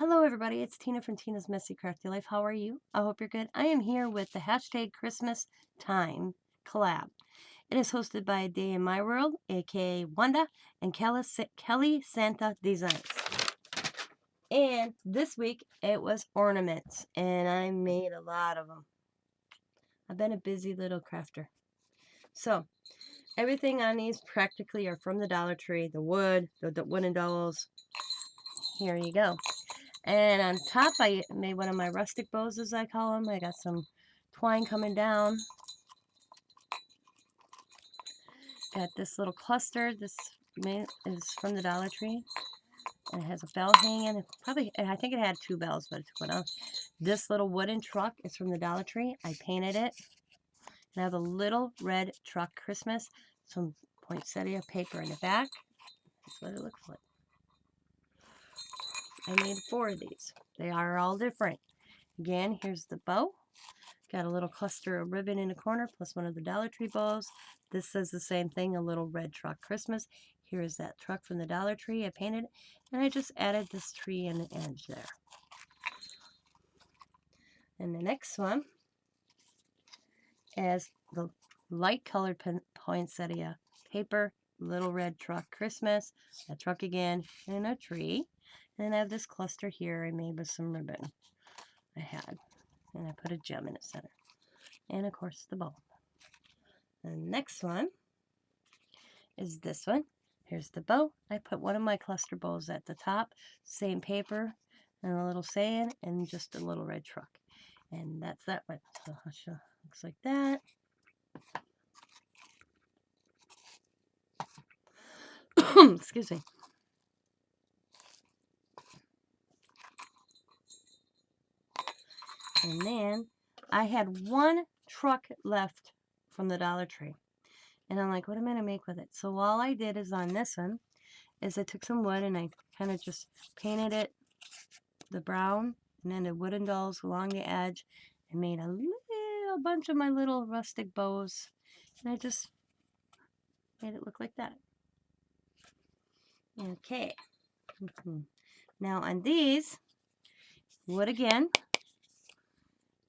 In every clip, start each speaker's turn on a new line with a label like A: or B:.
A: Hello, everybody. It's Tina from Tina's Messy Crafty Life. How are you? I hope you're good. I am here with the hashtag Christmas Time collab. It is hosted by A Day in My World, aka Wanda, and Kelly Santa Designs. And this week it was ornaments, and I made a lot of them. I've been a busy little crafter. So, everything on these practically are from the Dollar Tree, the wood, the wooden dolls. Here you go. And on top, I made one of my rustic bows, as I call them. I got some twine coming down. Got this little cluster. This is from the Dollar Tree. And it has a bell hanging. I think it had two bells, but I took one out. This little wooden truck is from the Dollar Tree. I painted it. And I have a little red truck Christmas. Some poinsettia paper in the back. That's what it looks like. I made 4 of these. They are all different. Again, here's the bow. Got a little cluster of ribbon in the corner, plus one of the Dollar Tree bows. This says the same thing, a little red truck Christmas. Here is that truck from the Dollar Tree. I painted it, and I just added this tree in the edge there. And the next one is the light colored poinsettia paper, little red truck Christmas, a truck again, and a tree. And then I have this cluster here I made with some ribbon I had. And I put a gem in the center. And of course the bow. The next one is this one. Here's the bow. I put one of my cluster bows at the top. Same paper and a little sand and just a little red truck. And that's that one. So I'll show. Looks like that. Excuse me. And then I had one truck left from the Dollar Tree. And I'm like, what am I going to make with it? So all I did is on this one is I took some wood and I kind of just painted it the brown and then the wooden dolls along the edge and made a little bunch of my little rustic bows. And I just made it look like that. Okay. Now on these, wood again.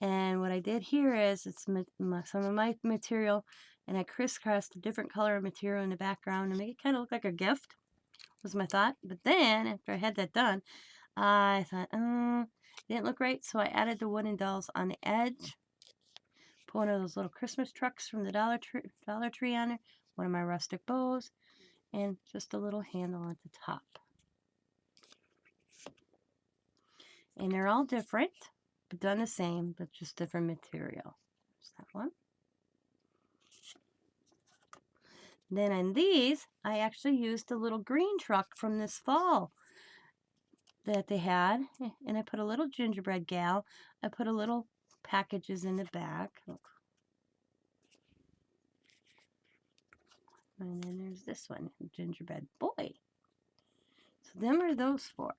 A: And what I did here is it's some of my material, and I crisscrossed a different color of material in the background to make it kind of look like a gift, was my thought. But then, after I had that done, I thought, it didn't look right, so I added the wooden dolls on the edge. Put one of those little Christmas trucks from the Dollar Tree on there, one of my rustic bows, and just a little handle at the top. And they're all different, but done the same, but just different material. There's that one. Then on these, I actually used the little green truck from this fall that they had, and I put a little gingerbread gal. I put a little packages in the back. And then there's this one, gingerbread boy. So them are those 4.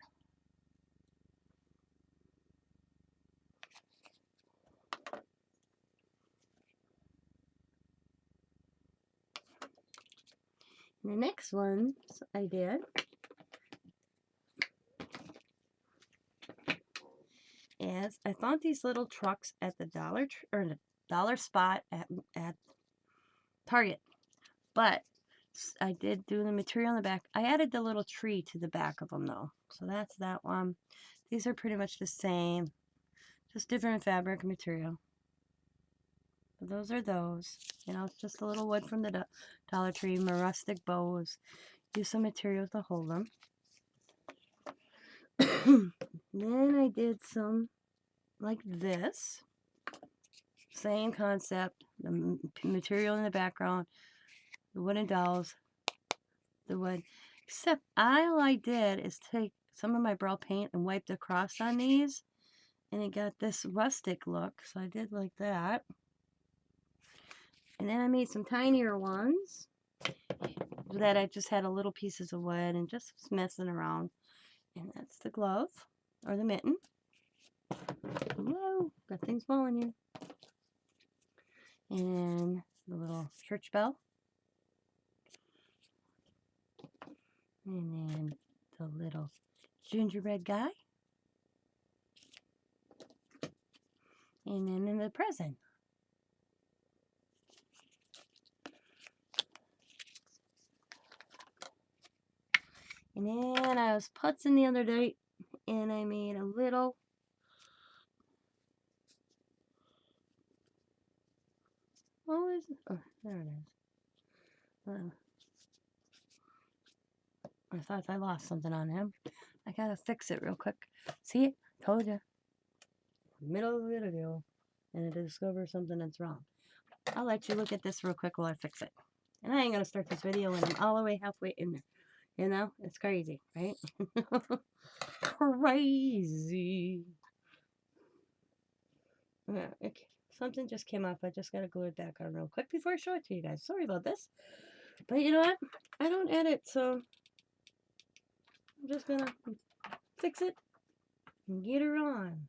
A: And the next ones I did is I found these little trucks at the dollar spot at Target. But I did do the material in the back. I added the little tree to the back of them though. So that's that one. These are pretty much the same, just different fabric and material. But those are those. You know, it's just a little wood from the Dollar Tree, my rustic bows. Use some material to hold them. Then I did some like this. Same concept. The material in the background, the wooden dolls, the wood. Except all I did is take some of my brow paint and wiped across on these. And it got this rustic look. So I did like that. And then I made some tinier ones that I just had a little pieces of wood and just was messing around. And that's the glove or the mitten. Whoa, got things falling here. And the little church bell. And then the little gingerbread guy. And then in the present. And then I was putzing the other day, and I made a little oh, is it? Oh, there it is. I thought I lost something on him. I gotta fix it real quick. See? Told you. Middle of the video, and I discover something that's wrong. I'll let you look at this real quick while I fix it. And I ain't gonna start this video when I'm all the way halfway in there. You know? It's crazy, right? Crazy. Yeah, okay. Something just came up. I just gotta glue it back on real quick before I show it to you guys. Sorry about this. But you know what? I don't edit, so I'm just gonna fix it and get her on.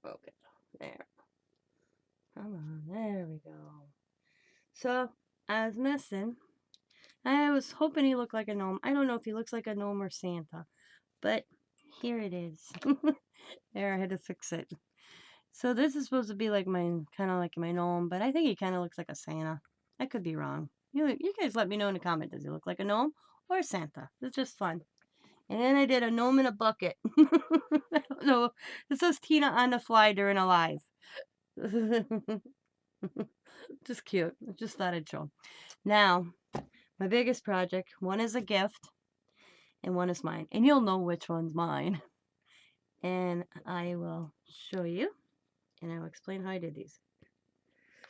A: Okay, there. Come on, there we go. So, I was missing. I was hoping he looked like a gnome. I don't know if he looks like a gnome or Santa, but here it is. There, I had to fix it. So this is supposed to be like kind of like my gnome, but I think he kind of looks like a Santa. I could be wrong. You guys let me know in the comment. Does he look like a gnome or a Santa? It's just fun. And then I did a gnome in a bucket. I don't know. This says Tina on the fly during a live. Just cute. I just thought I'd show. Now, my biggest project, one is a gift and one is mine. And you'll know which one's mine. And I will show you and I will explain how I did these.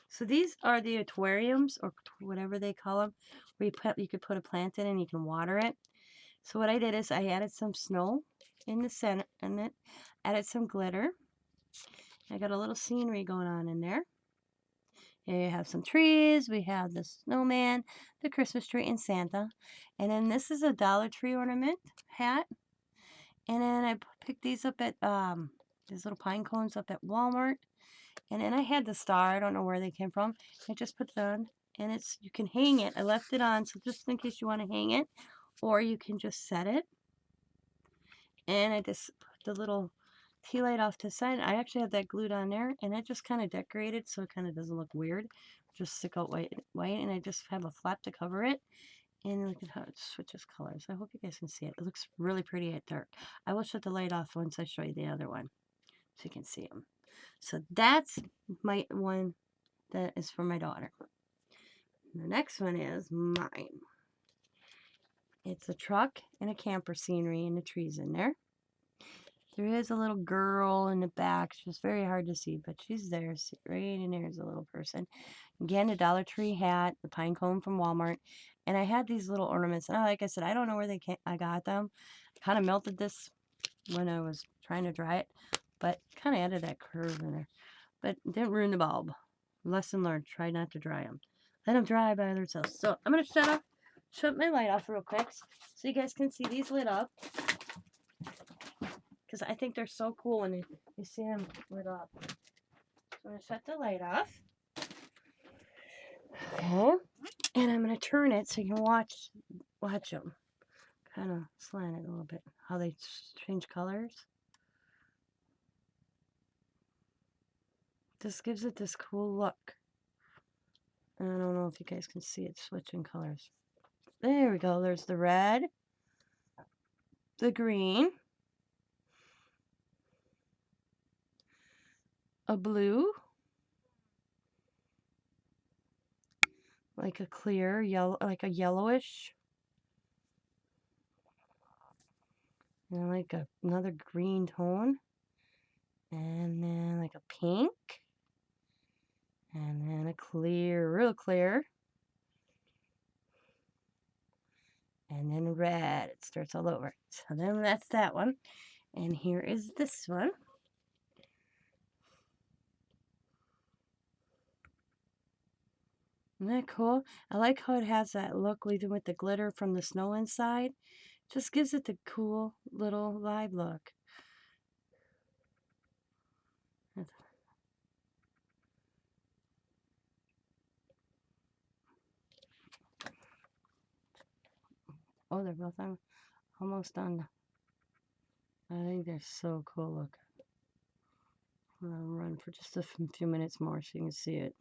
A: So these are the aquariums or whatever they call them, where you could put a plant in and you can water it. So what I did is I added some snow in the center and it added some glitter. I got a little scenery going on in there. Here you have some trees. We have the snowman, the Christmas tree, and Santa. And then this is a Dollar Tree ornament hat. And then I picked these up at these little pine cones up at Walmart. And then I had the star. I don't know where they came from. I just put it on, and you can hang it. I left it on, so just in case you want to hang it, or you can just set it. And I just put the little tea light off to the side. I actually have that glued on there, and it just kind of decorated so it kind of doesn't look weird. Just stick out white, and I just have a flap to cover it. And look at how it switches colors. I hope you guys can see it. It looks really pretty at dark. I will shut the light off once I show you the other one, so you can see them. So that's my one that is for my daughter. The next one is mine. It's a truck and a camper scenery and the trees in there. There is a little girl in the back. She's very hard to see, but she's there. Right in there is a little person. Again, a Dollar Tree hat, the pine cone from Walmart. And I had these little ornaments. And like I said, I don't know where I got them. Kind of melted this when I was trying to dry it, but kind of added that curve in there. But didn't ruin the bulb. Lesson learned. Try not to dry them. Let them dry by themselves. So I'm going to shut my light off real quick so you guys can see these lit up. Because I think they're so cool when you see them lit up. So I'm going to shut the light off. Okay. And I'm going to turn it so you can watch them. Kind of slant it a little bit. How they change colors. This gives it this cool look. I don't know if you guys can see it switching colors. There we go. There's the red, the green, a blue, like a clear yellow, like a yellowish, and like another green tone, and then like a pink, and then a clear, real clear, and then red. It starts all over. So then that's that one. And here is this one. Isn't that cool? I like how it has that look even with the glitter from the snow inside. Just gives it the cool little live look. Oh, they're both on, almost done. I think they're so cool. Look. I'm going to run for just a few minutes more so you can see it.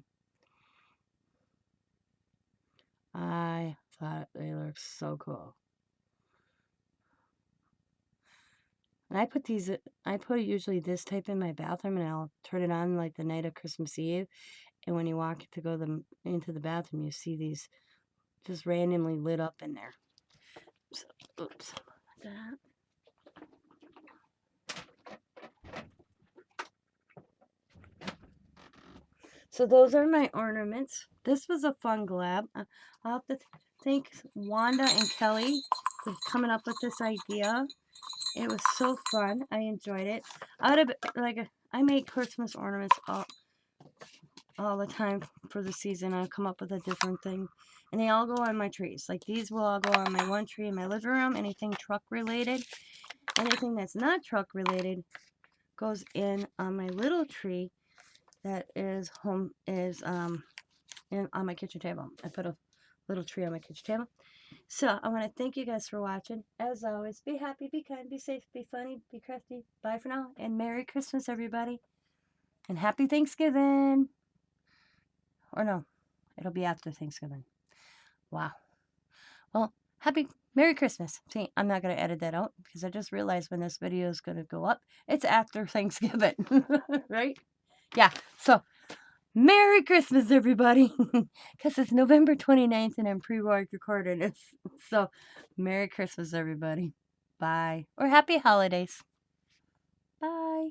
A: I thought they looked so cool. And I put usually this type in my bathroom, and I'll turn it on like the night of Christmas Eve. And when you walk to go into the bathroom, you see these just randomly lit up in there. So, oops, like that. So those are my ornaments. This was a fun collab. I'll have to thank Wanda and Kelly for coming up with this idea. It was so fun. I enjoyed it. I make Christmas ornaments all the time for the season. I'll come up with a different thing. And they all go on my trees. Like these will all go on my one tree in my living room. Anything truck related. Anything that's not truck related goes in on my little tree that is on my kitchen table. I put a little tree on my kitchen table. So I want to thank you guys for watching. As always, be happy, be kind, be safe, be funny, be crafty. Bye for now, and Merry Christmas, everybody. And Happy Thanksgiving. Or no, it'll be after Thanksgiving. Wow. Well, Merry Christmas. See, I'm not going to edit that out because I just realized when this video is going to go up, it's after Thanksgiving, right? Yeah, so Merry Christmas, everybody, because it's November 29th and I'm pre-recording it. So, Merry Christmas, everybody. Bye. Or Happy Holidays. Bye.